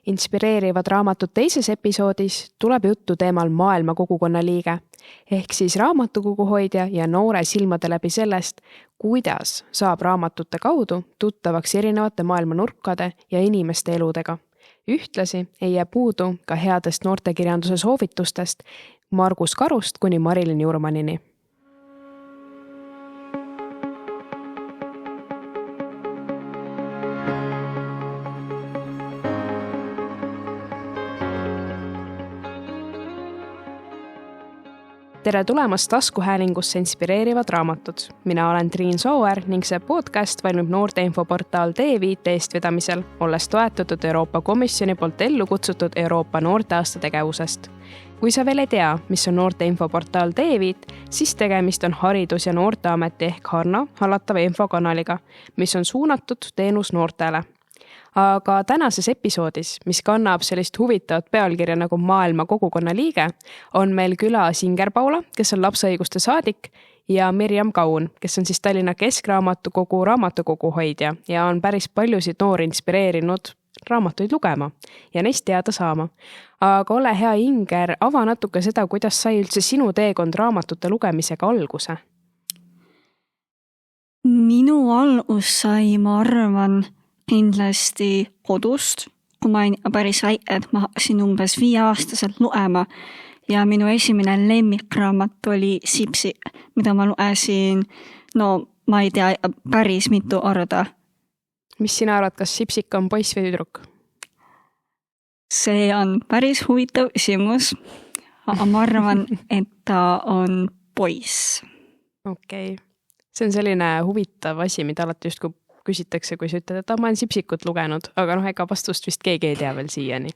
Inspireerivad raamatud teises episoodis tuleb juttu teemal maailma kogukonna liige, ehk siis raamatukoguhoidja ja noore silmade läbi sellest, kuidas saab raamatute kaudu tuttavaks erinevate maailma nurkade ja inimeste eludega. Ühtlasi ei jää puudu ka headest noortekirjanduse soovitustest Margus Karust kuni Marilyn Jurmanini. Tere tulemast taskuhäälingusse Inspireerivad raamatud. Mina olen Triin Sooäär ning see podcast valmib noorte infoportaal D5 eestvedamisel, olles toetatud Euroopa Komisjoni poolt ellu kutsutud Euroopa noorteaasta tegevusest. Kui sa veel ei tea, mis on noorte infoportaal D5, siis tegemist on Haridus- ja Noorteameti ehk Harna hallatava infokanaliga, mis on suunatud teenus noortele. Aga tänases episoodis, mis kannab sellist huvitavat pealkirja nagu maailma kogukonna liige, on meil külas Inger Paula, kes on lapseõiguste saadik, ja Mirjam Kaun, kes on siis Tallinna Keskraamatukogu raamatukoguhoidja ja on päris paljusid noori inspireerinud raamatuid lugema ja neist teada saama. Aga ole hea, Inger, ava natuke seda, kuidas sai üldse sinu teekond raamatute lugemisega alguse? Minu algus sai, ma arvan, kindlasti kodust, kui ma olin päris väike, et ma hakkasin umbes 5-aastaselt lugema ja minu esimene lemmikraamat oli Sipsi, mida ma lugesin, ma ei tea, päris mitu korda. Mis sina arvad, kas Sipsik on poiss või tüdruk? See on päris huvitav küsimus, aga ma arvan, et ta on poiss. Okei. See on selline huvitav asi, mida alati just kui küsitakse, kui sa ütled, et ma olen Sipsikut lugenud, aga ega vastust vist keegi ei tea veel siiani.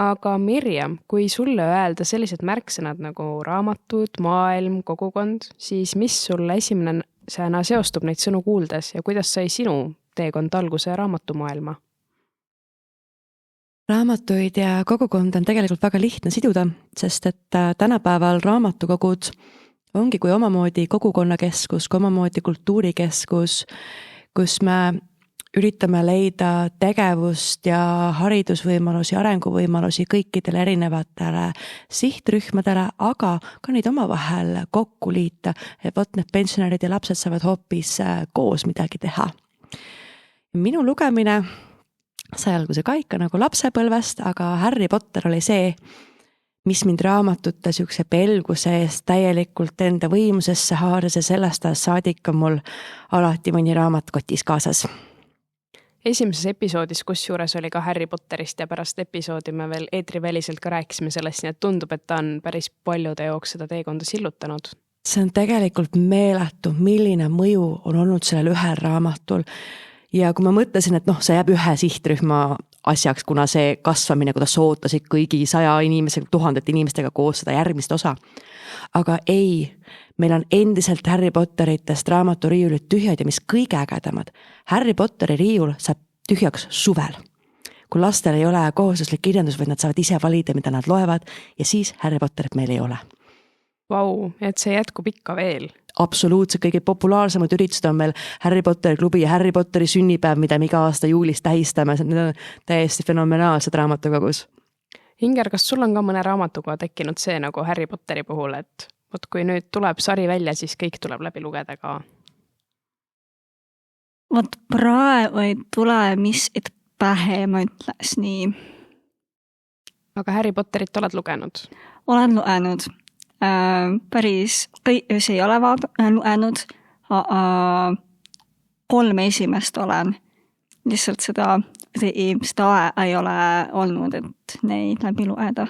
Aga Mirjam, kui sulle öelda sellised märksõnad nagu raamatud, maailm, kogukond, siis mis sulle esimesena seostub neid sõnu kuuldes ja kuidas sai sinu teekond alguse raamatumaailma? Raamatuid ja kogukond on tegelikult väga lihtne siduda, sest et tänapäeval raamatukogud ongi kui omamoodi kogukonnakeskus, kui omamoodi kultuurikeskus, kus me üritame leida tegevust ja haridusvõimalusi, arenguvõimalusi kõikidele erinevatele sihtrühmadele, aga ka neid omavahel kokku liita, et need pensionärid ja lapsed saavad hoopis koos midagi teha. Minu lugemine sai alguse ka ikka nagu lapsepõlvest, aga Harry Potter oli see, mis mind raamatute siukse pelguse eest täielikult enda võimusesse haaras ja sellest saadik on mul alati mõni raamat kotis kaasas. Esimeses episoodis, kus juures oli ka Harry Potterist ja pärast episoodi me veel eetriväliselt ka rääkisime sellest, nii et tundub, et ta on päris paljude jooks seda teekonda sillutanud. See on tegelikult meeletu, milline mõju on olnud sellel ühel raamatul. Ja kui ma mõtlesin, et see jääb ühe sihtrühma asjaks, kuna see kasvamine, kuidas ootasid kõigi 100 inimesega, 1000 inimestega koos seda järgmist osa. Aga ei, meil on endiselt Harry Potteritest raamaturiiulid tühjad ja mis kõige ägedamad. Harry Potteri riiul saab tühjaks suvel. Kui lastel ei ole kohustuslik kirjandus, vaid nad saavad ise valida, mida nad loevad ja siis Harry Potterit meil ei ole. Vau, et see jätkub ikka veel. Absoluutselt, kõige populaarsemad üritused on meil Harry Potteri klubi ja Harry Potteri sünnipäev, mida me iga aasta juulis tähistame. Need on täiesti fenomenaalsed raamatukogus. Inger, kas sul on ka mõne raamatuga tekkinud see nagu Harry Potteri puhul, et kui nüüd tuleb sari välja, siis kõik tuleb läbi lugeda ka? Praegu ei tule mis et pähe, ma ütles nii. Aga Harry Potterit oled lugenud? Olen lugenud. Päris kõigus ei ole lugenud, aga 3 esimest olen. Lihtsalt seda ei ole olnud, et neid läbi lugeda.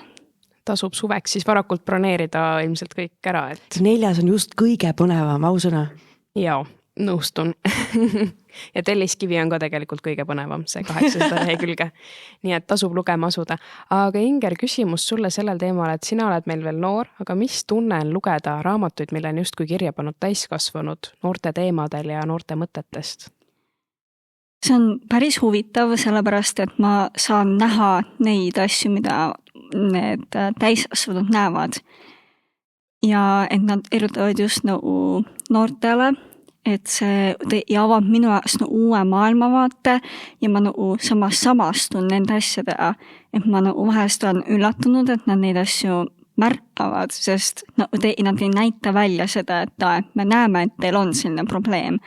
Tasub suveks siis varakult broneerida ilmselt kõik ära. 4 on just kõige põnevam, ausõna. Jaa, nõustun. Ja Telliskivi on ka tegelikult kõige põnevam, see 800 lehekülge. Nii et tasub lugema asuda. Aga Inger, küsimus sulle sellel teemal, et sina oled meil veel noor, aga mis tunne on lugeda raamatuid, mille on justkui kirja pannud täiskasvanud noorte teemadel ja noorte mõtetest? See on päris huvitav, sellepärast, et ma saan näha neid asju, mida need täiskasvanud näevad. Ja et nad erutavad just nagu noortele et see avab minu jaoks uue maailmavaate ja ma samas samastun nende asjadega, et ma vahest olen üllatunud, et nad neid asju märkavad, sest nad ei näita välja seda, et me näeme, et teil on selline probleem.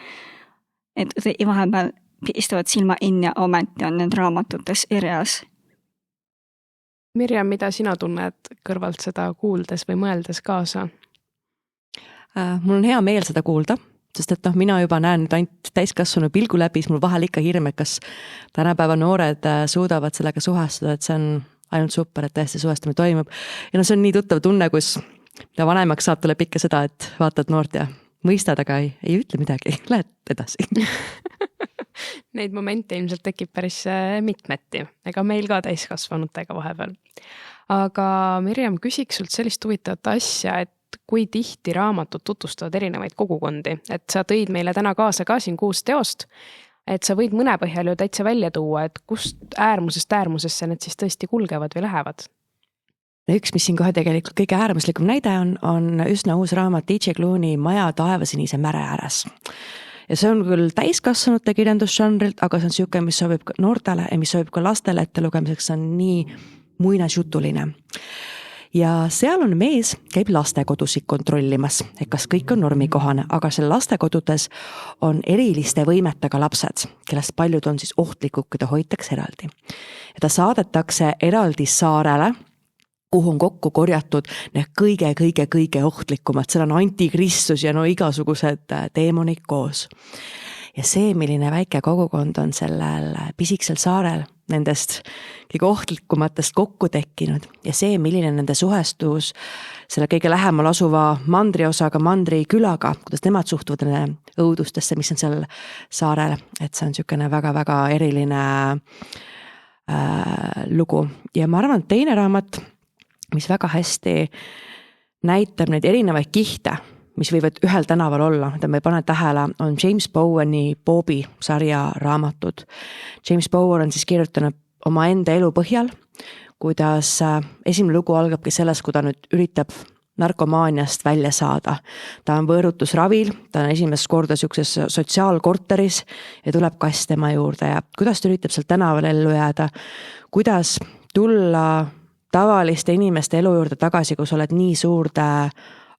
Et vahepeal pistavad silma in ja ometi on need raamatutes kirjas. Mirjam, mida sina tunned kõrvalt seda kuuldes või mõeldes kaasa? Mul on hea meel seda kuulda, sest et mina juba näen nüüd ainult täiskasvanu pilgu läbi, siis mul vahel ikka hirm, et kas tänapäeva noored suudavad sellega suhestuda, et see on ainult super, et tõesti suhestumine toimub. Ja see on nii tuttav tunne, kus mida vanemaks saab, tuleb ikka seda, et vaatad noort ja mõistad, aga ei ütle midagi, lähed edasi. Neid momente ilmselt tekib päris mitmeti, ega meil ka täiskasvanutega vahepeal. Aga Mirjam, küsiks sult sellist huvitavat asja, et kui tihti raamatud tutvustavad erinevaid kogukondi, et sa tõid meile täna kaasa ka siin 6 teost, et sa võid mõne põhjal ju täitsa välja tuua, et kust äärmusesse need siis tõesti kulgevad või lähevad? Üks, mis siin kohe tegelikult kõige äärmuslikum näide on üsna uus raamat DJ Clooney Maja taevasinise mere ääres. Ja see on küll täiskasvanute kirjandusžanrilt, aga see on siuke, mis sobib ka noortele ja mis sobib ka lastele ette lugemiseks, see on nii muinasjutuline. Ja seal on mees, käib lastekodusid kontrollimas, et kas kõik on normikohane, aga seal lastekodudes on eriliste võimetega lapsed, kellest paljud on siis ohtlikud, keda hoitakse eraldi. Ja ta saadetakse eraldi saarele, kuhu on kokku korjatud need kõige ohtlikumad, seal on antikristus ja igasugused teemonid koos. Ja see, milline väike kogukond on sellel pisiksel saarel nendest kõige ohtlikumatest kokku tekkinud ja see, milline nende suhestus selle kõige lähemal asuva mandriosaga, mandrikülaga, kuidas nemad suhtuvad õudustesse, mis on seal saarel, et see on niisugune väga-väga eriline lugu. Ja ma arvan, et teine raamat, mis väga hästi näitab neid erinevaid kihte, mis võivad ühel tänaval olla, mida me ei pane tähele, on James Boweni Bobi sarja raamatud. James Bowen on siis kirjutanud oma enda elu põhjal, kuidas esimene lugu algabki selles, kui ta nüüd üritab narkomaaniast välja saada. Ta on võõrutusravil, ta on esimest korda siukses sotsiaalkorteris ja tuleb kass tema juurde ja kuidas ta üritab seal tänaval ellu jääda, kuidas tulla tavaliste inimeste elu juurde tagasi, kus oled nii suurde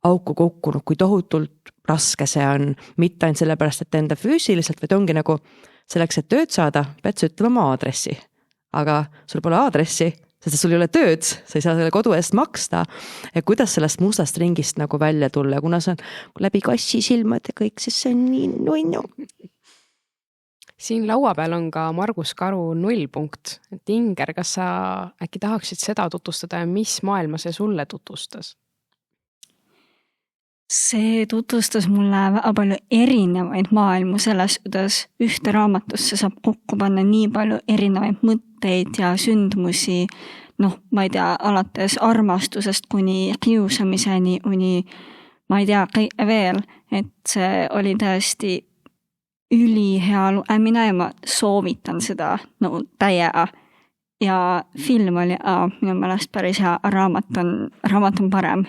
auku kukkunud, kui tohutult raske see on, mitte ainult sellepärast, et enda füüsiliselt, vaid ongi nagu selleks, et tööd saada, pead sa ütlema oma aadressi. Aga sul pole aadressi, sest sul ei ole tööd, sa ei saa selle kodu eest maksta. Ja kuidas sellest mustast ringist nagu välja tulla, kuna see on läbi kassi silmad ja kõik, siis see on nii nunnu. Siin laua peal on ka Margus Karu nullpunkt. Et Inger, kas sa äkki tahaksid seda tutvustada ja mis maailma see sulle tutvustas? See tutvustas mulle väga palju erinevaid maailmu selles, kuidas ühte raamatusse saab kokku panna nii palju erinevaid mõtteid ja sündmusi, ma ei tea, alates armastusest kuni kiusamiseni, ma ei tea, kõike veel, et see oli tõesti ülihea lugemine ja ma soovitan seda täiega. Ja film oli minu meelest päris hea, raamat on parem.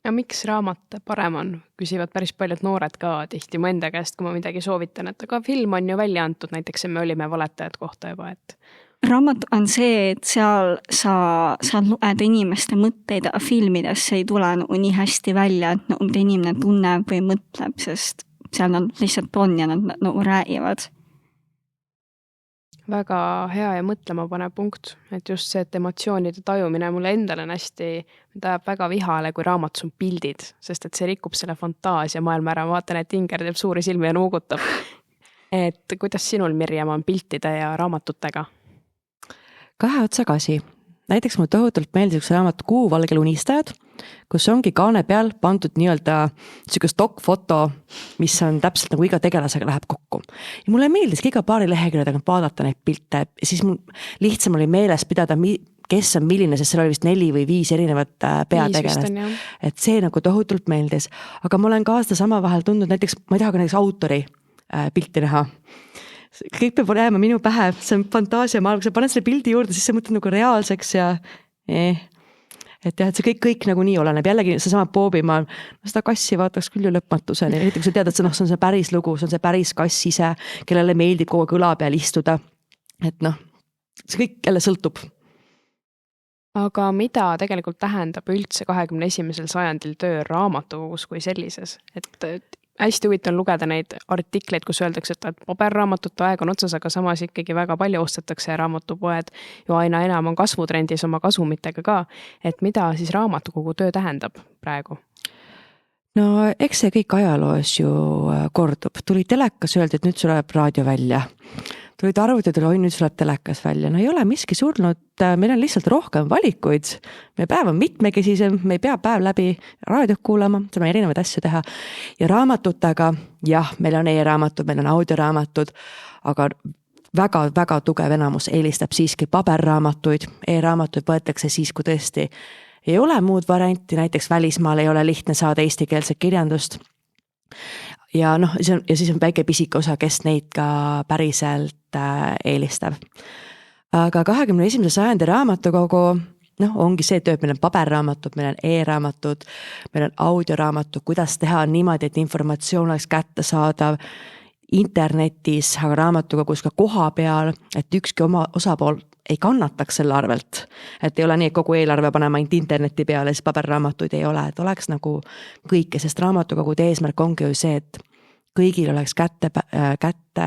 Ja miks raamat parem on? Küsivad päris paljud noored ka tihti mu enda käest, kui ma midagi soovitan, et aga film on ju välja antud, näiteks Me olime valetajad kohta juba, et... Raamat on see, et seal sa loed inimeste mõtteid, aga filmides ei tule nii hästi välja, et mida inimene tunneb või mõtleb, sest seal nad lihtsalt on ja nad räägivad. Väga hea ja mõtlema pane punkt, et just see, et emotsioonide tajumine mulle endale on hästi, ta väga vihale, kui raamatus on pildid, sest et see rikub selle fantaasia maailma ära. Ma vaatan, et Inger teeb suuri silmi ja nuugutab. Et kuidas sinul, Mirjam, on piltide ja raamatutega? Kahe otsaga asi. Näiteks mulle tohutult meeldib üks raamat Kuuvalgel unistajad, kus ongi kaane peal pandud nii-öelda stock-foto, mis on täpselt nagu iga tegelasega läheb kokku. Ja mulle meeldis iga paari lehekülje tagant vaadata neid pilte, siis mul lihtsam oli meeles pidada, kes on milline, sest seal oli vist 4 või 5 erinevat peategelast. Et see nagu tohutult meeldis. Aga ma olen ka aasta sama vahel tundnud näiteks, ma ei taha ka näiteks autori pilti näha. Kõik peab jääma minu pähe, see on fantaasia maailm, kui sa paned selle pildi juurde, siis sa mõtled nagu reaalseks ja et jah, et see kõik nagu nii oleneb, jällegi seesama Boobimaa, seda kassi vaataks küll ju lõpmatuseni, eriti kui sa tead, et see on see päris lugu, see on see päris kass ise, kellele meeldib kogu aeg õla peal istuda. Et see kõik jälle sõltub. Aga mida tegelikult tähendab üldse 21. sajandil töö raamatukogus kui sellises? Et hästi huvitav on lugeda neid artikleid, kus öeldakse, et paberraamatute aeg on otsas, aga samas ikkagi väga palju ostetakse ja raamatupoed ju aina enam on kasvutrendis oma kasumitega ka. Et mida siis raamatukogu töö tähendab praegu? No eks see kõik ajaloos ju kordub. Tuli telekas, öeldi, et nüüd tuleb raadio välja. Tulid arvutid, nüüd tuleb telekas välja. No ei ole miski surnud, meil on lihtsalt rohkem valikuid. Meie päev on mitmekesisem, me ei pea päev läbi raadiot kuulama, saame erinevaid asju teha. Ja raamatutega, jah, meil on e-raamatud, meil on audioraamatud, aga väga tugev enamus eelistab siiski paberraamatuid. E-raamatuid võetakse siis, kui tõesti ei ole muud varianti, näiteks välismaal ei ole lihtne saada eestikeelset kirjandust. Ja siis on väike pisike osa, kes neid ka päriselt eelistab. Aga 21. sajandi raamatukogu ongi see töö, et meil on paberraamatud, meil on e-raamatud, meil on audioraamatud, kuidas teha niimoodi, et informatsioon oleks kättesaadav internetis, aga raamatukogus ka koha peal, et ükski oma osapool ei kannataks selle arvelt. Et ei ole nii, et kogu eelarve panema ainult interneti peale, siis paberraamatuid ei ole, et oleks nagu kõike, sest raamatukogude eesmärk ongi ju see, et kõigil oleks kätte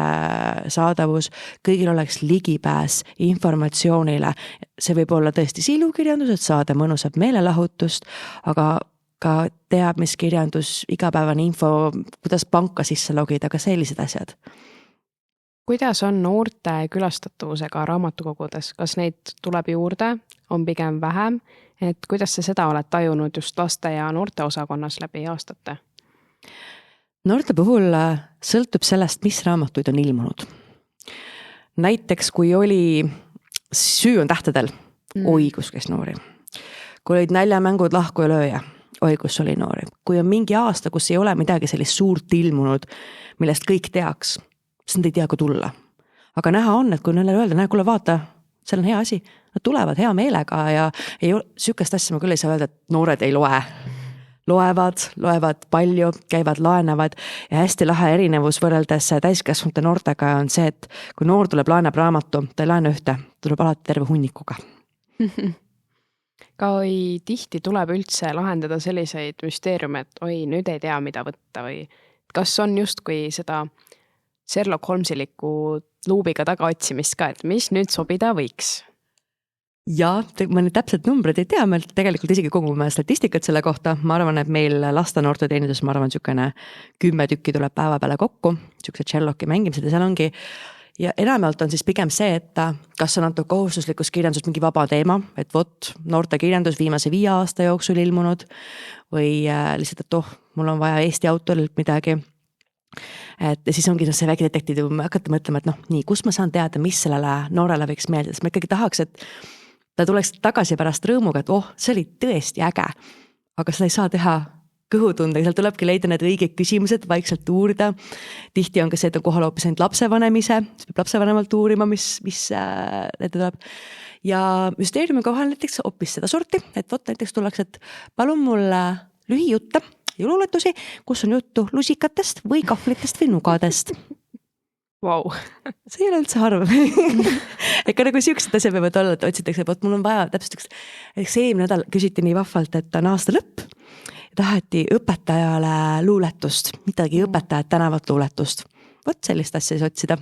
saadavus, kõigil oleks ligipääs informatsioonile. See võib olla tõesti silukirjandus, et saada mõnusat meelelahutust, aga ka teab, mis kirjandus, igapäevane info, kuidas panka sisse logida, aga sellised asjad. Kuidas on noorte külastatavusega raamatukogudes? Kas neid tuleb juurde, on pigem vähem? Et kuidas sa seda oled tajunud just laste ja noorte osakonnas läbi aastate? Noorte puhul sõltub sellest, mis raamatuid on ilmunud. Näiteks, kui oli Süü on tähtedel, kus käis noori. Kui olid näljamängud Lahku ja lööja, kus oli noori. Kui on mingi aasta, kus ei ole midagi sellist suurt ilmunud, millest kõik teaks, siis nad ei tea, kui tulla. Aga näha on, et kui neile öelda, kuule vaata, seal on hea asi, nad tulevad hea meelega ja sükest asja ma küll ei saa öelda, et noored ei loe. Loevad palju, käivad, laenavad ja hästi lahe erinevus võrreldes täiskasvanute noortega on see, et kui noor tuleb laenab raamatu, ta ei laena ühte, tuleb alati terve hunnikuga. Kui tihti tuleb üldse lahendada selliseid müsteeriume, et nüüd ei tea, mida võtta või kas on just kui seda Sherlock Holmesilikku luubiga taga otsimist ka, et mis nüüd sobida võiks? Ja, ma nüüd täpselt numbrid ei tea, me tegelikult isegi kogume statistikat selle kohta. Ma arvan, et meil laste noorte teenindus, ma arvan, 10 tükki tuleb päeva peale kokku, siuksed Sherlocki mängimised ja seal ongi. Ja enamalt on siis pigem see, et kas on antud kohustuslikus kirjandus mingi vaba teema, et noorte kirjandus viimase 5 aasta jooksul ilmunud või lihtsalt, et mul on vaja Eesti autorilt midagi. Et siis ongi see väike detektiiv, kui me hakata mõtlema, et nii, kus ma saan teada, mis sellele noorele võiks meeldida, sest ma ikkagi tahaks, et ta tuleks tagasi pärast rõõmuga, et see oli tõesti äge, aga seda ei saa teha kõhutundega, seal tulebki leida need õiged küsimused, vaikselt uurida. Tihti on ka see, et on kohal hoopis ainult lapsevanem ise, siis peab lapsevanemalt uurima, mis ette tuleb. Ja müsteeriumi kohal näiteks hoopis seda sorti, et näiteks tullakse, et palun mulle lühijutte ja luuletusi, kus on juttu lusikatest või kahvlitest või nugadest. Wow. See ei ole üldse harv. Ega nagu siuksed asja peavad olla, et otsitakse, et mul on vaja täpselt see eelmine nädal küsiti nii vahvalt, et on aasta lõpp ja taheti õpetajale luuletust, midagi õpetajad tänavat luuletust. Sellist asja siis otsida.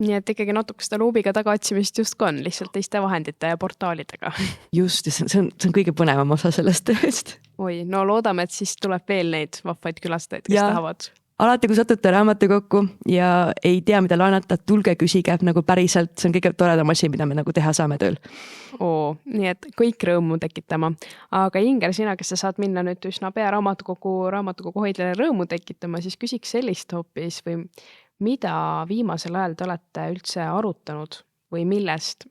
Nii et ikkagi natuke seda luubiga taga otsimist just on, lihtsalt teiste vahendite ja portaalidega. Just, ja see on kõige põnevam osa sellest tööst. Oi, no loodame, et siis tuleb veel neid vahvaid külastajaid, kes tahavad. Alati, kui satute raamatukokku ja ei tea, mida laenata, tulge küsige nagu päriselt, see on kõige toredam asi, mida me nagu teha saame tööl. Nii et kõik rõõmu tekitama. Aga Inger, sina, kes sa saad minna nüüd üsna pea raamatukogu hoidlale rõõmu tekitama, siis küsiks sellist hoopis või mida viimasel ajal te olete üldse arutanud või millest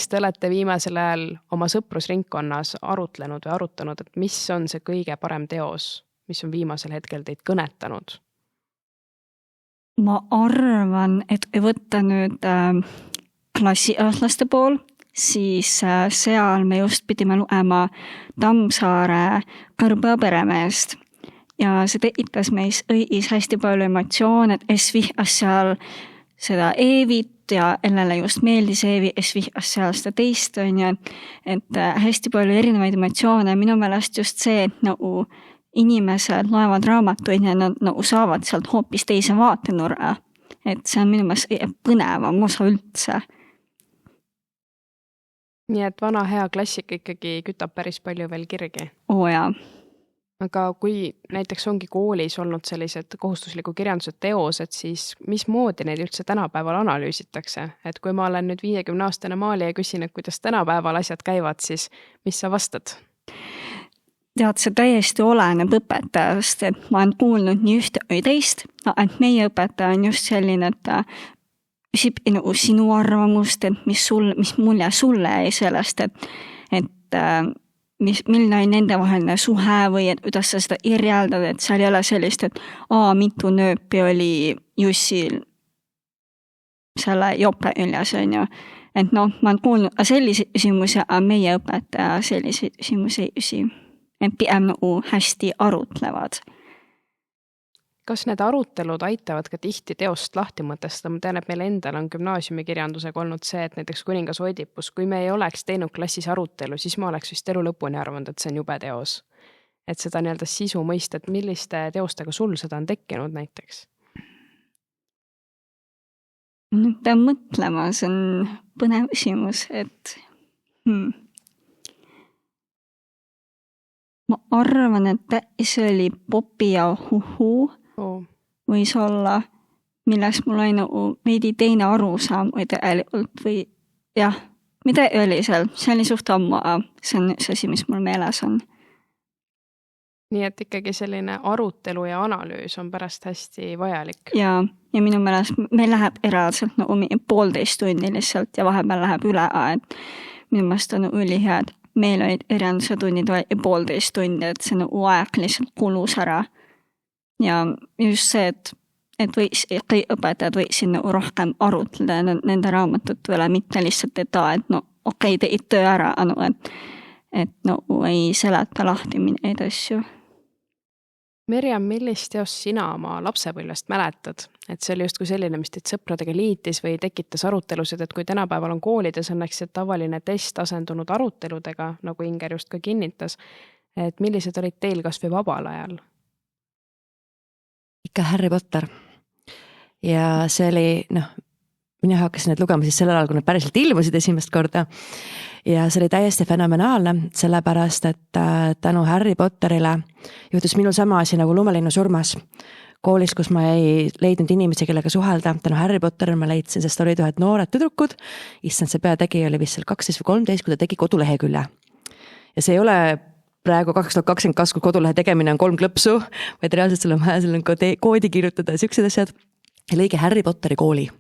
te olete viimasel ajal oma sõprusringkonnas arutanud, et mis on see kõige parem teos, mis on viimasel hetkel teid kõnetanud? Ma arvan, et võtta nüüd klassikaaslaste pool, siis seal me just pidime loema Tammsaare Kõrba peremeest. Ja see tekitas meis õigis hästi palju emotsioone, et es vihkas seal seda Eevit ja ellele just meeldis Eevi, es vihkas seal seda teist, on ju, et hästi palju erinevaid emotsioone. Minu meelest just see, et nagu inimesed loevad raamatuid ja nad nagu saavad sealt hoopis teise vaatenurga. Et see on minu meelest põnevam osa üldse. Nii et vana hea klassika ikkagi kütab päris palju veel kirgi. Jaa. Aga kui näiteks ongi koolis olnud sellised kohustusliku kirjanduse teosed, siis mismoodi neid üldse tänapäeval analüüsitakse? Et kui ma olen nüüd 50-aastane maalija ja küsin, et kuidas tänapäeval asjad käivad, siis mis sa vastad? Tead, see täiesti oleneb õpetajast, et ma olen kuulnud nii ühte või teist, et meie õpetaja on just selline, et küsib sinu arvamust, et mis mulje sulle jäi sellest, et milline on nende vaheline suhe või et kuidas sa seda irjeldad, et seal ei ole sellist, et mitu nööpi oli Jussil selle jope üljas, on ju. Et ma olen kuulnud sellise küsimusi, aga meie õpetaja sellise küsimusi ei küsi. Et pigem nagu hästi arutlevad. Kas need arutelud aitavad ka tihti teost lahti mõtestada? Ma tean, et meil endal on gümnaasiumikirjandusega olnud see, et näiteks Kuningas Oidipus, kui me ei oleks teinud klassis arutelu, siis ma oleks vist elu lõpuni arvanud, et see on jube teos. Et seda nii-öelda sisu mõista, et milliste teostega sul seda on tekkinud näiteks? Nüüd pean mõtlema, see on põnev küsimus, et ma arvan, et see oli Popi ja Huhu võis olla, millest mul oli nagu veidi teine arusaam või tegelikult või jah, mida oli seal? See oli suht ammu, see on see asi, mis mul meeles on. Nii et ikkagi selline arutelu ja analüüs on pärast hästi vajalik. Ja minu meelest meil läheb eraldiselt nagu 1,5 tundi lihtsalt ja vahepeal läheb üle, et minu meelest on ülihea, et meil olid erianduse tunnid 1,5 tundi, et see nagu aeg lihtsalt kulus ära. Ja just see, et õpetajad võiksid nagu rohkem arutleda nende raamatut üle, mitte lihtsalt, et teid töö ära, et nagu ei seleta lahti neid asju. Merjam, millist teost sina oma lapsepõlvest mäletad? Et see oli just kui selline, mis teid sõpradega liitis või tekitas arutelusid, et kui tänapäeval on koolides õnneks see tavaline test asendunud aruteludega, nagu Inger just ka kinnitas, et millised olid teil kas või vabal ajal? Ikka Harry Potter. Ja see oli, mina hakkasin need lugema siis sellel ajal, kui need päriselt ilmusid esimest korda. Ja see oli täiesti fenomenaalne, sellepärast, et tänu Harry Potterile juhtus minul sama asi nagu Lumelinnu surmas. Koolis, kus ma ei leidnud inimesi, kellega suhelda, tänu Harry Potterile ma leidsin, sest olid ühed noored tüdrukud. Issand, see peategija oli vist seal 12 või 13, kui ta tegi kodulehekülje. Ja see ei ole praegu 2022, kui kodulehe tegemine on 3 klõpsu, vaid reaalselt sul on vaja seal koodi kirjutada ja sellised asjad. Ja lõige Harry Potteri kooli,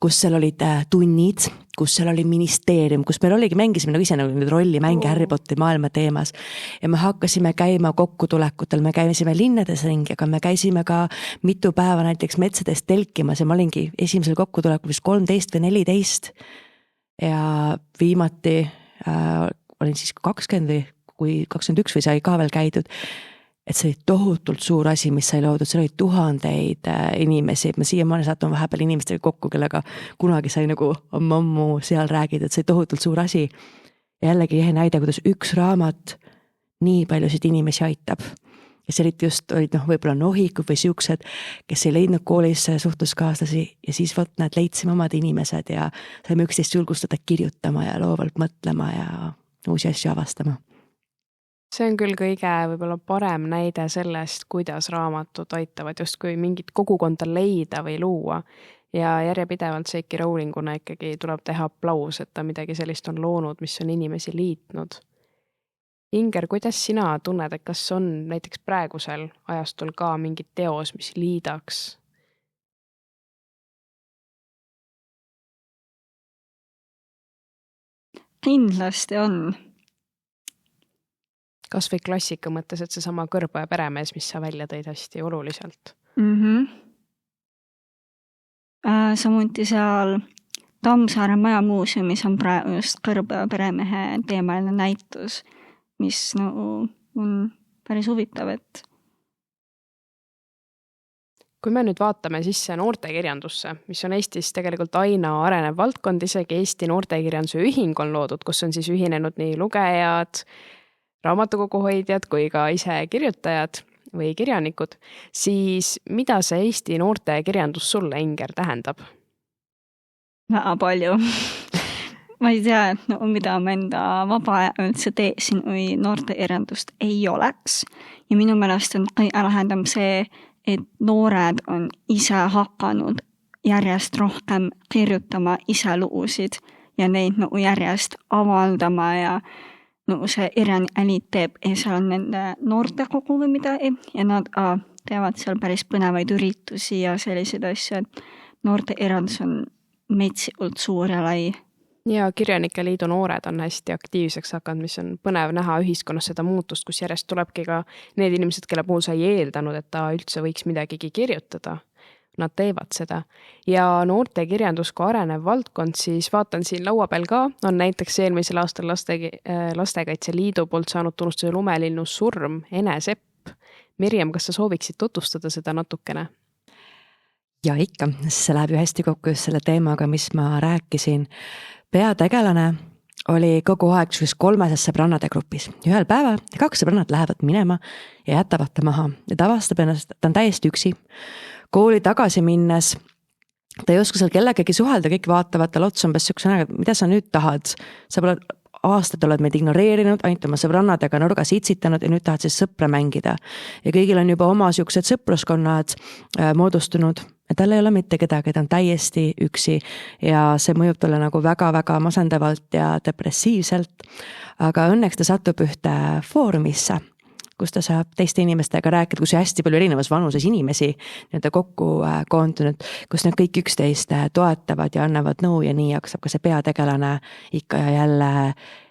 kus seal olid tunnid, kus seal oli ministeerium, kus meil mängisime nagu ise nagu rollimänge Harry Potteri maailma teemas. Ja me hakkasime käima kokkutulekutel, me käisime linnades ringi, aga me käisime ka mitu päeva näiteks metsades telkimas ja ma olingi esimesel kokkutulekul vist 13 või 14. Ja viimati olin siis 20 või kui 21 või sai ka veel käidud, et see oli tohutult suur asi, mis sai loodud, see oli tuhandeid inimesi, et me siiamaani satun vahepeal inimestega kokku, kellega kunagi sai nagu ammu seal räägida, et see oli tohutult suur asi. Ja jällegi ehe näide, kuidas üks raamat nii paljusid inimesi aitab. Ja see olid võib-olla nohikud või siuksed, kes ei leidnud koolis suhtluskaaslasi ja siis nad leidsime omad inimesed ja saime üksteist julgustada kirjutama ja loovalt mõtlema ja uusi asju avastama. See on küll kõige võib-olla parem näide sellest, kuidas raamatud aitavad justkui mingit kogukonda leida või luua. Ja järjepidevalt J.K. Rowlinguna ikkagi tuleb teha aplaus, et ta midagi sellist on loonud, mis on inimesi liitnud. Inger, kuidas sina tunned, et kas on näiteks praegusel ajastul ka mingit teos, mis liidaks? Kindlasti on. Kas või klassika mõttes, et see sama Kõrba ja peremees, mis sa välja tõid hästi oluliselt? Samuti seal Tammsaare maja muuseumis on praegu just Kõrbe peremehe teemaline näitus, mis on päris huvitav, et kui me nüüd vaatame sisse noortekirjandusse, mis on Eestis tegelikult aina arenev valdkond, isegi Eesti Noortekirjanduse Ühing on loodud, kus on siis ühinenud nii lugejad, raamatukoguhoidjad kui ka ise kirjutajad või kirjanikud, siis mida see Eesti noortekirjandus sulle, Inger, tähendab? väga palju. Ma ei tea, et mida ma enda vaba aja üldse teesin, kui noortekirjandust ei oleks. Ja minu meelest on kõige lahendam see, et noored on ise hakanud järjest rohkem kirjutama ise lugusid ja neid järjest avaldama ja see Irjani Älit teeb ja seal on nende noortekogu või midagi ja nad teevad seal päris põnevaid üritusi ja selliseid asju, et noortekirjandus on metsikult suur ja lai. Ja Kirjanike Liidu noored on hästi aktiivseks hakanud, mis on põnev näha ühiskonnas seda muutust, kus järjest tulebki ka need inimesed, kelle puhul sa ei eeldanud, et ta üldse võiks midagigi kirjutada. Nad teevad seda. Ja noortekirjandus kui arenev valdkond, siis vaatan siin laua peal ka, on näiteks eelmisel aastal Lastekaitse Liidu poolt saanud tunnustuse Lumelinnu surm, Ene Sepp. Mirjam, kas sa sooviksid tutvustada seda natukene? Ja ikka, see läheb ju hästi kokku just selle teemaga, mis ma rääkisin. Peategelane oli kogu aeg 3 sõbrannade grupis. Ühel päeval 2 sõbrannad lähevad minema ja jätavad ta maha. Ja ta avastab ennast, ta on täiesti üksi. Kooli tagasi minnes ta ei oska seal kellegagi suhelda, kõik vaatavad tal otsa umbes niisugune, mida sa nüüd tahad? Sa pole aastad oled meid ignoreerinud, ainult oma sõbrannadega nurgas itsitanud ja nüüd tahad siis sõpra mängida. Ja kõigil on juba oma niisugused sõpruskonnad moodustunud. Ja tal ei ole mitte kedagi, ta on täiesti üksi ja see mõjub talle nagu väga-väga masendavalt ja depressiivselt. Aga õnneks ta satub ühte foorumisse, kus ta saab teiste inimestega rääkida, kus hästi palju erinevas vanuses inimesi nii-öelda kokku koondunud, kus nad kõik üksteist toetavad ja annavad nõu ja nii saab ka see peategelane ikka ja jälle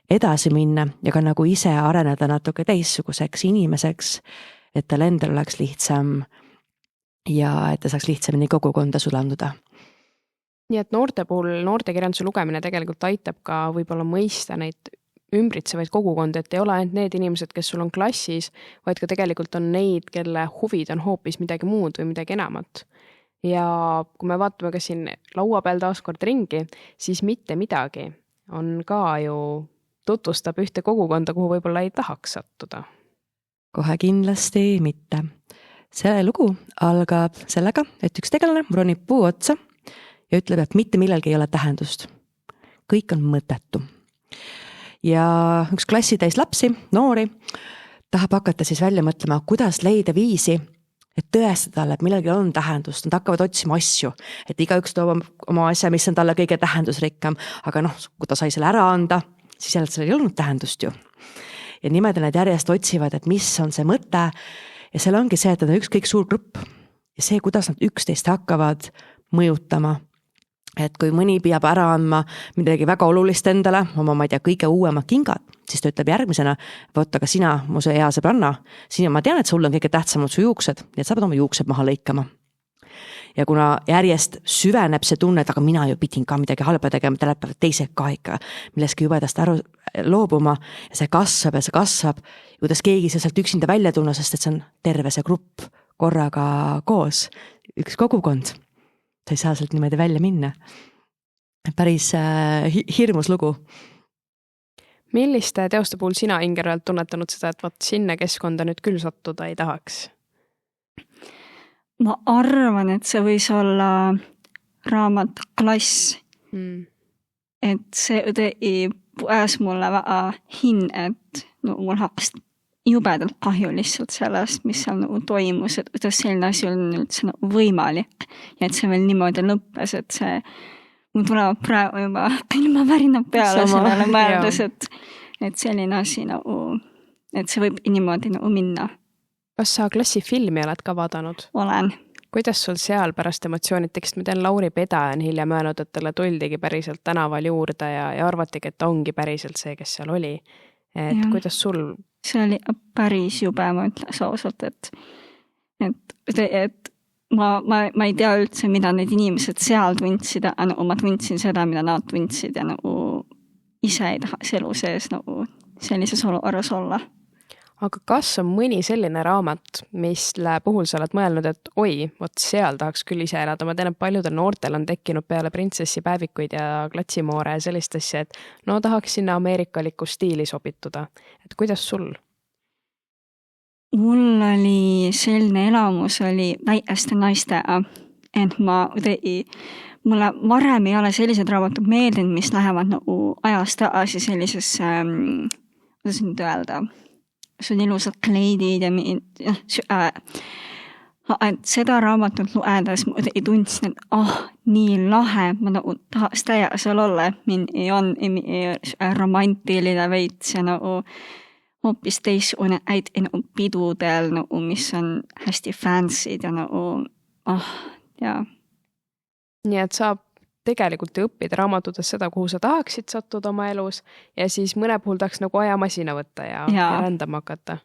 edasi minna ja ka nagu ise areneda natuke teistsuguseks inimeseks, et tal endal oleks lihtsam ja et ta saaks lihtsamini kogukonda sulanduda. Nii et noorte puhul noortekirjanduse lugemine tegelikult aitab ka võib-olla mõista neid ümbritsevaid kogukondi, et ei ole ainult need inimesed, kes sul on klassis, vaid ka tegelikult on neid, kelle huvid on hoopis midagi muud või midagi enamat. Ja kui me vaatame ka siin laua peal taaskord ringi, siis mitte midagi on ka ju tutvustab ühte kogukonda, kuhu võib-olla ei tahaks sattuda. Kohe kindlasti mitte. See lugu algab sellega, et üks tegelane ronib puu otsa ja ütleb, et mitte millelgi ei ole tähendust. Kõik on mõttetu. Ja üks klassi täis lapsi, noori, tahab hakata siis välja mõtlema, kuidas leida viisi, et tõestada talle, et millelgi on tähendust. Nad hakkavad otsima asju, et igaüks toob oma asja, mis on talle kõige tähendusrikkam. Aga kui ta sai selle ära anda, siis jälle sellel ei olnud tähendust ju. Ja niimoodi nad järjest otsivad, et mis on see mõte. Ja seal ongi see, et nad on üks kõik suur grupp. Ja see, kuidas nad üksteist hakkavad mõjutama. Et kui mõni peab ära andma midagi väga olulist endale, oma ma ei tea, kõige uuemad kingad, siis ta ütleb järgmisena, võtta ka sina, mu see hea sõbranna, sina ma tean, et sul on kõige tähtsamad su juuksed, nii et sa pead oma juuksed maha lõikama. Ja kuna järjest süveneb see tunne, et aga mina ju pidin ka midagi halba tegema, te läpevad teised ka ikka milleski jubedast aru loobuma ja see kasvab, kuidas keegi sealt üksinda välja tunne, sest et see on terve see grupp korraga koos, üks kogukond. Ta ei saa sealt niimoodi välja minna. Päris hirmus lugu. Milliste teoste puhul sina, Inger, oled tunnetanud seda, et sinna keskkonda nüüd küll sattuda ei tahaks? Ma arvan, et see võis olla raamat Klass. Et see tegi pues mulle väga et mul hakkas jubedalt kahju lihtsalt sellest, mis seal toimus, et kuidas selline asi on üldse võimalik ja et see veel niimoodi lõppes, et see mul tuleb praegu juba ilma värinab peale sellele mõeldes, et selline asi et see võib niimoodi minna. Kas sa Klassi filmi oled ka vaadanud? Olen. Kuidas sul seal pärast emotsioonid tekst? Ma tean, Lauri Peda on hiljem öelnud, et talle tuldigi päriselt tänaval juurde ja arvatigi, et ta ongi päriselt see, kes seal oli. Et ja. Kuidas sul? See oli päris jube, ma ütles ausalt, et ma ei tea üldse, mida need inimesed seal tundsid, ma tundsin seda, mida nad tundsid ja nagu ise ei tahaks elu sees nagu sellises olukorras olla. Aga kas on mõni selline raamat, mille puhul sa oled mõelnud, et oi, vot seal tahaks küll ise elada. Ma tean, et paljudel noortel on tekkinud peale Printsessi päevikuid ja Klatsimoore ja sellist asja, et no tahaks sinna ameerikalikku stiili sobituda. Et kuidas sul? Mul oli selline elamus oli väikeste naistega, et mulle varem ei ole sellised raamatud meeldinud, mis lähevad nagu ajast tagasi sellisesse, kuidas nüüd öelda, see on ilusad kleidid ja et seda raamatut lugedes ma tundsin, et nii lahe, ma nagu tahaks täiega seal olla, et mind ei on romantiline veits ja nagu hoopis teistsugune nagu pidudel, nagu, mis on hästi fancy'd ja nagu, jaa. Nii et saab tegelikult õppida raamatutes seda, kuhu sa tahaksid sattuda oma elus ja siis mõne puhul tahaks nagu ajamasina võtta ja rändama hakata.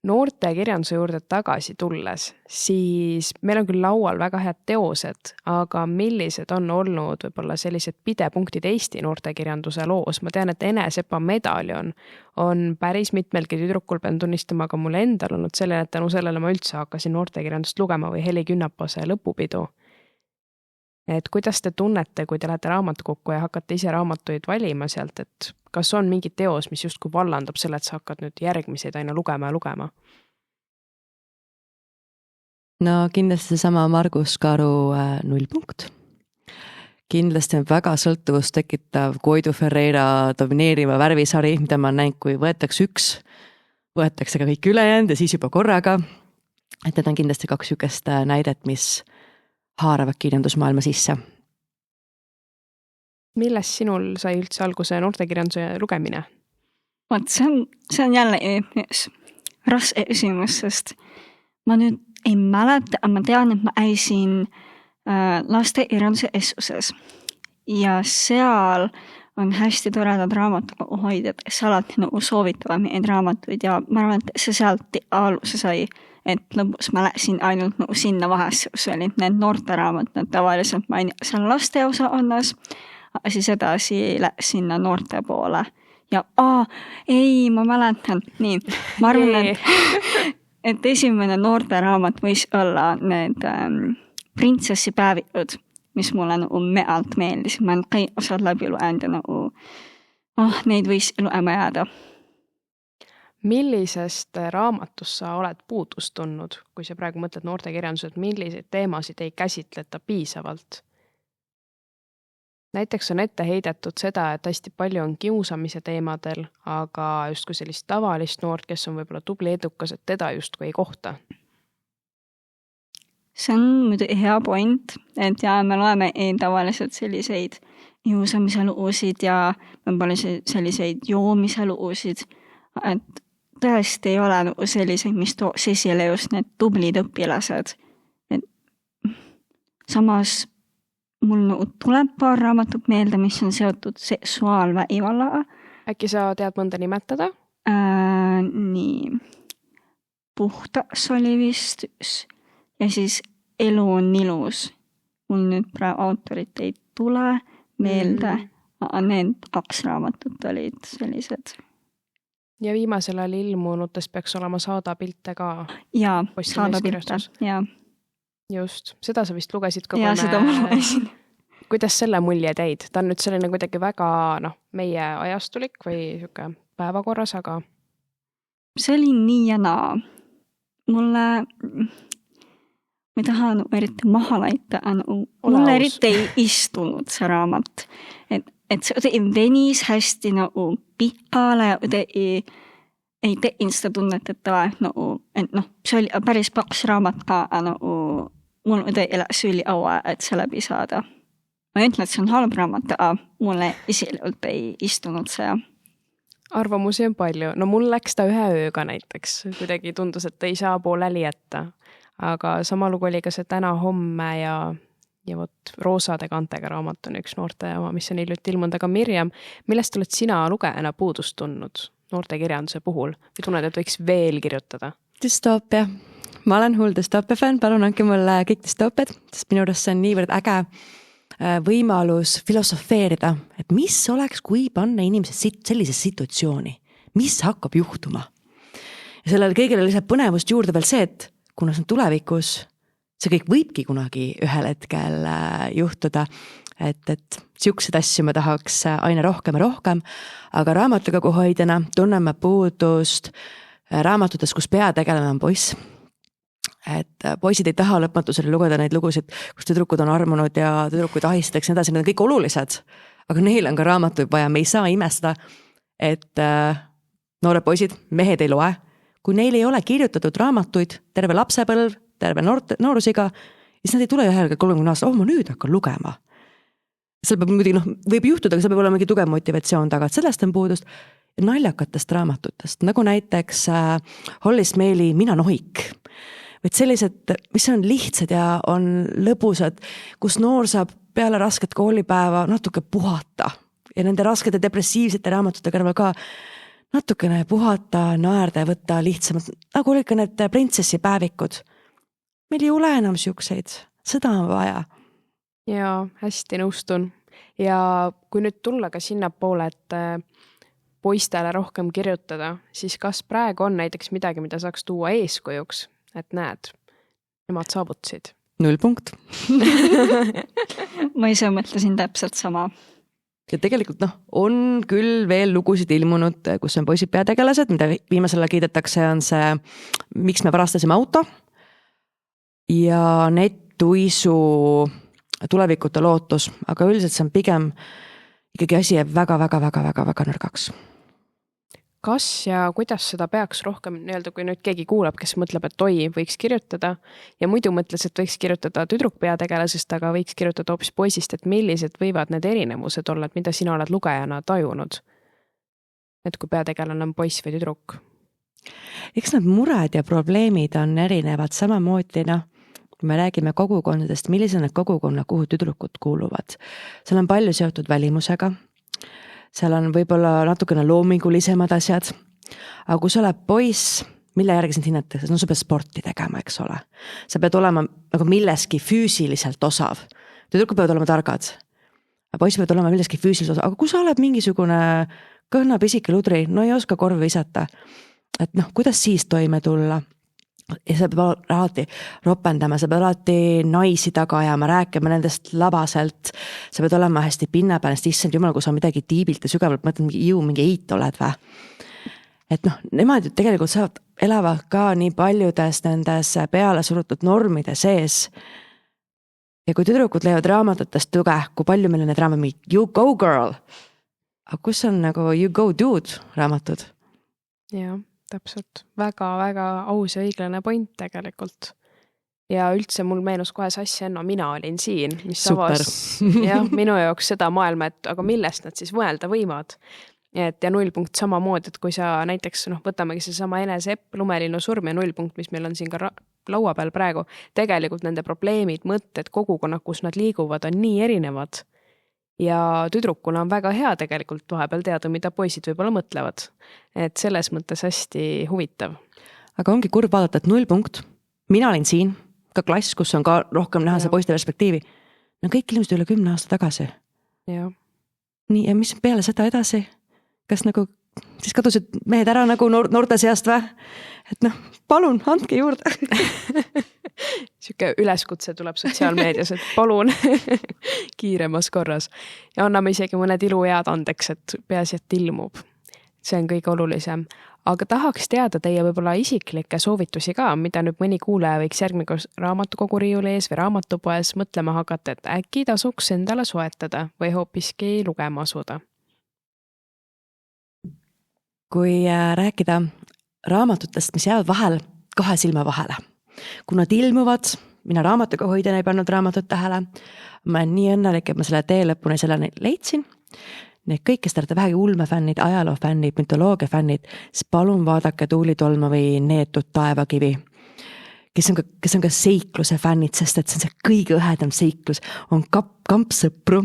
Noorte kirjanduse juurde tagasi tulles, siis meil on küll laual väga head teosed, aga millised on olnud võib-olla sellised pidepunktid Eesti noortekirjanduse loos? Ma tean, et Ene Sepa medaljon on päris mitmelgi tüdrukul, pean tunnistama, aga mul endal olnud selline, et tänu sellele ma üldse hakkasin noortekirjandust lugema või Heli Künnapase Lõpupidu. Et kuidas te tunnete, kui te lähete raamatukokku ja hakkate ise raamatuid valima sealt, et kas on mingi teos, mis justkui vallandab selle, et sa hakkad nüüd järgmiseid aina lugema? No kindlasti sama Margus Karu 0 punkt. Kindlasti on väga sõltuvust tekitav Koidu Ferreira domineeriva värvisari, mida ma näin, kui võetakse üks, võetakse ka kõik ülejäänud ja siis juba korraga. Et need on kindlasti 2 sükest näidet, mis haaravad kirjandusmaailma sisse. Millest sinul sai üldse alguse noortekirjanduse lugemine? See on jälle raske küsimus, sest ma nüüd ei mäleta, ma tean, et ma käisin lastekirjanduse keskuses ja seal on hästi toredad raamatuhoidjad, kes alati nagu soovitavad neid raamatuid ja ma arvan, et see sealt alguse sai, et lõpus ma läksin ainult nagu sinna vahesse, kus olid need noorteraamatad, tavaliselt ma olin seal laste osakonnas, aga siis edasi läks sinna noorte poole ja ma mäletan, nii, ma arvan, et esimene noorteraamat võis olla need Printsessi päevikud, mis mulle nagu mealt meeldis, ma olen kõik osad läbi lugenud ja nagu neid võis lugema jääda. Millisest raamatust sa oled puudust tundnud, kui sa praegu mõtled noortekirjandused, milliseid teemasid ei käsitleta piisavalt? Näiteks on ette heidetud seda, et hästi palju on kiusamise teemadel, aga justkui sellist tavalist noort, kes on võib-olla tubli edukas, et teda justkui ei kohta. See on muidugi hea point, et me loeme tavaliselt selliseid kiusamise lugusid ja võib-olla selliseid joomise lugusid, et tõesti ei ole nagu selliseid, mis tooks esile just need tublid õpilased. Et samas mul nagu tuleb paar raamatut meelde, mis on seotud seksuaalvägivallaga. Äkki sa tead mõnda nimetada? Nii. Puhtas oli vist üks. Ja siis Elu on ilus. Mul nüüd praegu autorit ei tule meelde. Need 2 raamatut olid sellised. Ja viimasel ajal ilmunutes peaks olema Saada pilte ka. Jaa, Saada pilte, jaa. Just, seda sa vist lugesid ka. Jaa, seda ma lugesin. Kuidas selle mulje teid? Ta on nüüd selline kuidagi väga meie ajastulik või päevakorras, aga... See oli nii ja naa. Mulle... Ma ei taha eriti maha laita, mulle eriti ei istunud see raamat. Et see venis hästi nagu pikale, ei tein seda tunnet, et see oli päris paks raamat ka, mul elas üli aua, et see läbi saada. Ma ütlen, et see on halb raamat, aga mulle isiklikult ei istunud see. Arvamusi on palju. No mul läks ta 1 ööga näiteks. Kuidagi tundus, et ei saa pooleli jätta. Aga sama lugu oli ka see Täna homme ja vot Roosade kantega raamat on üks noorte oma, mis on hiljuti ilmunud, aga Mirjam, millest oled sina lugejana puudust tundnud noortekirjanduse puhul või tunned, et võiks veel kirjutada? Düstoopia. ma olen hull düstoopia fänn, palun andke mulle kõik düstoopiad, sest minu arust see on niivõrd äge võimalus filosofeerida, et mis oleks, kui panna inimesed sellisesse situatsiooni, mis hakkab juhtuma. Ja sellele kõigele lisab põnevust juurde veel see, et kuna see on tulevikus, see kõik võibki kunagi ühel hetkel juhtuda, et siukseid asju ma tahaks aina rohkem ja rohkem, aga raamatukogu hoidjana tunneme puudust raamatutes, kus peategelane on poiss. Et poisid ei taha lõpmatusele lugeda neid lugusid, kus tüdrukud on armunud ja tüdrukuid ahistatakse ja nii edasi, need on kõik olulised, aga neil on ka raamatuid vaja, me ei saa imestada, et noored poisid, mehed ei loe, kui neil ei ole kirjutatud raamatuid, terve lapsepõlv, terve noorusiga, siis nad ei tule ühel 30 aastal, ma nüüd hakkan lugema. Seal peab muidugi, võib juhtuda, aga seal peab olema mingi tugev motivatsioon taga, et sellest on puudust naljakatest raamatutest, nagu näiteks Holly Smaili Mina nohik. Võid sellised, mis on lihtsad ja on lõbusad, kus noor saab peale rasket koolipäeva natuke puhata ja nende raskete depressiivsete raamatute kõrval ka natukene puhata, naerda ja võtta lihtsamalt, nagu olid ka need printsessi päevikud. Meil ei ole enam siukseid, seda on vaja. Jaa, hästi nõustun. Ja kui nüüd tulla ka sinna poole, et poistele rohkem kirjutada, siis kas praegu on näiteks midagi, mida saaks tuua eeskujuks, et näed, nemad saavutasid? 0 punkt. Ma ise mõtlesin täpselt sama. Ja tegelikult on küll veel lugusid ilmunud, kus on poisid peategelased, mida viimasele kiidetakse, on see Miks me varastasime auto ja Nettuisu Tulevikute lootus, aga üldiselt see on pigem ikkagi asi jääb väga nõrgaks. Kas ja kuidas seda peaks rohkem nii-öelda, kui nüüd keegi kuulab, kes mõtleb, et oi, võiks kirjutada ja muidu mõtles, et võiks kirjutada tüdruk peategelasest, aga võiks kirjutada hoopis poisist, et millised võivad need erinevused olla, et mida sina oled lugejana tajunud? Et kui peategelane on poiss või tüdruk? Eks need mured ja probleemid on erinevad samamoodi, kui me räägime kogukondadest, millised need kogukonna, kuhu tüdrukud kuuluvad. Seal on palju seotud välimusega, seal on võib-olla natukene loomingulisemad asjad, aga kui sa oled poiss, mille järgi sind hinnatakse, sa pead sporti tegema, eks ole. Sa pead olema nagu milleski füüsiliselt osav. Tüdrukud peavad olema targad, poiss peavad olema milleski füüsiliselt osav, aga kui sa oled mingisugune kõhna pisike ludri, ei oska korvi visata, et kuidas siis toime tulla? Ja sa pead alati ropendama, sa pead alati naisi taga ajama, rääkima nendest labaselt, sa pead olema hästi pinnapäänest, issand jumal, kui sa midagi tiibilt ja sügavalt mõtled, mingi eit oled või. Et nemad ju tegelikult elavad ka nii paljudes nendes peale surutud normide sees. Ja kui tüdrukud leiavad raamatutest tuge, kui palju meil on need raamatid, you go girl, aga kus on nagu you go dude raamatud? Jah. Täpselt. Väga aus ja õiglane point tegelikult. Ja üldse mul meenus kohe see asja, mina olin siin, mis avas minu jaoks seda maailma, et aga millest nad siis mõelda võivad. Ja 0 punkt samamoodi, et kui sa näiteks võtamegi see sama Enese Epp, Lumelinnu surm ja 0 punkt, mis meil on siin ka laua peal praegu, tegelikult nende probleemid, mõtted, kogukonnad, kus nad liiguvad, on nii erinevad. Ja tüdrukuna on väga hea tegelikult vahepeal teada, mida poisid võib-olla mõtlevad. Et selles mõttes hästi huvitav. Aga ongi kurb vaadata, et 0 punkt. Mina olin siin, ka klass, kus on ka rohkem näha see poiste perspektiivi. Kõik inimesed üle 10 aasta tagasi. Ja. Nii, ja mis peale seda edasi? Kas siis kadusid mehed ära nagu noorte seast või? Et palun, andke juurde. Siuke üleskutse tuleb sotsiaalmeedias, et palun kiiremas korras. Ja anname isegi mõned iluhead andeks, et peaasi, et ilmub. See on kõige olulisem. Aga tahaks teada teie võib-olla isiklikke soovitusi ka, mida nüüd mõni kuulaja võiks järgmine raamatukogu riiuli ees või raamatupoes mõtlema hakata, et äkki tasuks endale soetada või hoopiski lugema asuda. Kui rääkida raamatutest, mis jäävad vahel, 2 silma vahele. Kui nad ilmuvad, mina raamatukogu hoidjana ei pannud raamatut tähele, ma olen nii õnnelik, et ma selle tee lõpuni selle leidsin. Need kõik, kes te olete vähegi ulmefännid, ajaloofännid, mütoloogiafännid, siis palun vaadake Tuuli Tolma või Neetud taevakivi, kes on ka seikluse fännid, sest et see on see kõige õhedam seiklus, on kampsõpru.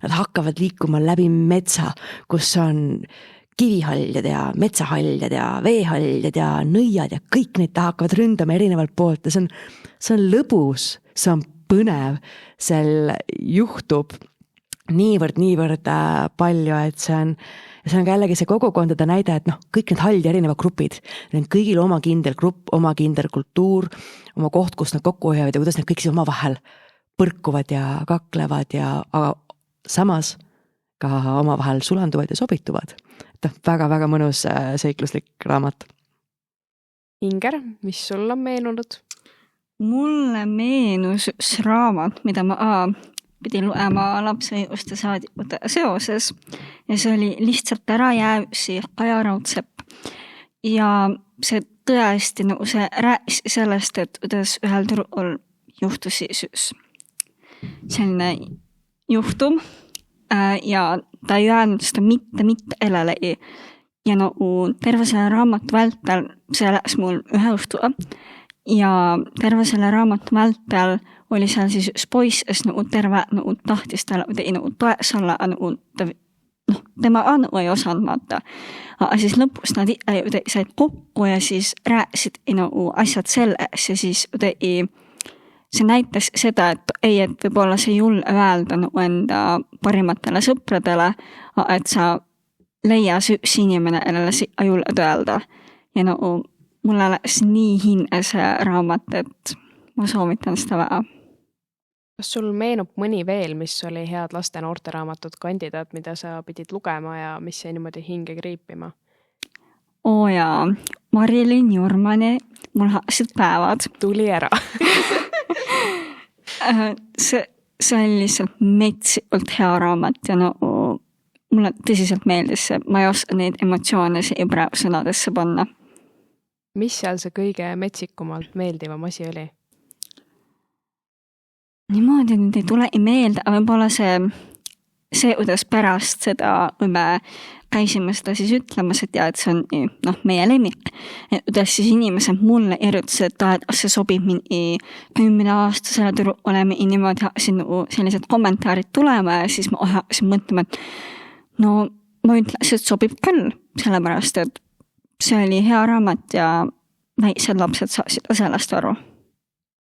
Nad hakkavad liikuma läbi metsa, kus on kivihaljad ja metsahaljad ja veehaljad ja nõiad ja kõik neid hakkavad ründama erinevalt poolt ja see on lõbus, see on põnev, seal juhtub niivõrd palju, et see on ka jällegi see kogukondade näide, et kõik need haldi erinevad grupid, neil on kõigil oma kindel grupp, oma kindel kultuur, oma koht, kus nad kokku hoiavad ja kuidas need kõik siis omavahel põrkuvad ja kaklevad ja aga samas ka omavahel sulanduvad ja sobituvad. Väga-väga mõnus seikluslik raamat. Inger, mis sul on meenunud? Mulle meenus üks raamat, mida ma pidin luema lapse õiguste saadikute seoses ja see oli Lihtsalt ära jäävsi Kaja Raudsepp. Ja see tõesti see rääkis sellest, et kuidas ühel turul juhtus siis selline juhtum ja ta ei jäänud seda mitte elelegi. Ja terve selle raamatu vältel, see läks mul ühe õhtuga ja terve selle raamatu vältel oli seal siis üks poiss, kes terve tahtis talle toeks olla, tema ei osanud vaata. Aga siis lõpus nad said kokku ja siis rääkisid asjad selles ja siis see näitas seda, et võib-olla see ei julge öelda enda parimatele sõpradele, et sa leia see üks inimene, kellele sa ei julge öelda. Ja mulle läks nii hinne see raamat, et ma soovitan seda väga. Kas sul meenub mõni veel, mis oli head laste noorteraamatud kandidaat, mida sa pidid lugema ja mis jäi niimoodi hinge kriipima? Jaa, Marilyn Jurmani Mul hakkasid päevad. Tuli ära. See oli lihtsalt metsikult hea raamat ja mulle tõsiselt meeldis see. Ma ei oska neid emotsioone siia praegu sõnadesse panna. Mis seal see kõige metsikumalt meeldivam asi oli? Niimoodi nüüd ei tule meelde, aga võib-olla see kuidas pärast seda me käisime seda siis ütlemas, et see on meie lemmik. Et kuidas siis inimesed mulle erutasid, et see sobib mingi 10 aastasele turu oleme niimoodi hakkasin sellised kommentaarid tulema ja siis ma hakkasin mõtlema, et ma ütlesin, et sobib küll, sellepärast, et see oli hea raamat ja väiksed lapsed saaksid sellest aru.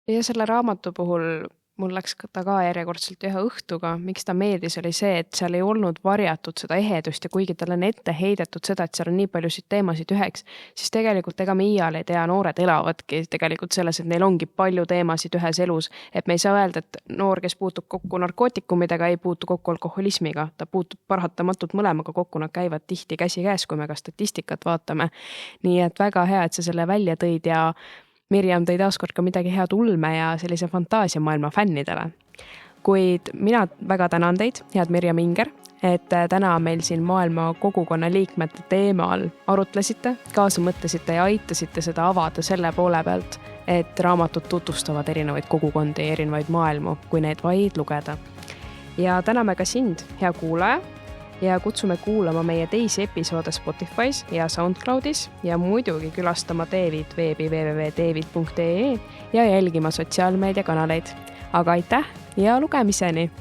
Ja selle raamatu puhul mul läks ta ka järjekordselt ühe õhtuga. Miks ta meeldis oli see, et seal ei olnud varjatud seda ehedust ja kuigi tal on ette heidetud seda, et seal on nii paljusid teemasid üheks, siis tegelikult ega me iial ei tea, noored elavadki tegelikult selles, et neil ongi palju teemasid ühes elus. Et me ei saa öelda, et noor, kes puutub kokku narkootikumidega, ei puutu kokku alkoholismiga. Ta puutub paratamatult mõlemaga kokku, nad käivad tihti käsi käes, kui me ka statistikat vaatame. Nii et väga hea, et sa selle välja tõid ja Mirjam tõi taaskord ka midagi head ulme ja sellise fantaasiamaailma fännidele. Kuid mina väga tänan teid, head Mirjam Inger, et täna meil siin maailma kogukonna liikmete teemal arutlesite, kaasa mõtlesite ja aitasite seda avada selle poole pealt, et raamatud tutvustavad erinevaid kogukondi ja erinevaid maailmu, kui need vaid lugeda. Ja täname ka sind, hea kuulaja, ja kutsume kuulama meie teisi episoode Spotify's ja SoundCloudis ja muidugi külastama Teevit veebi www.teevit.ee ja jälgima sotsiaalmeediakanaleid. Aga aitäh ja lugemiseni!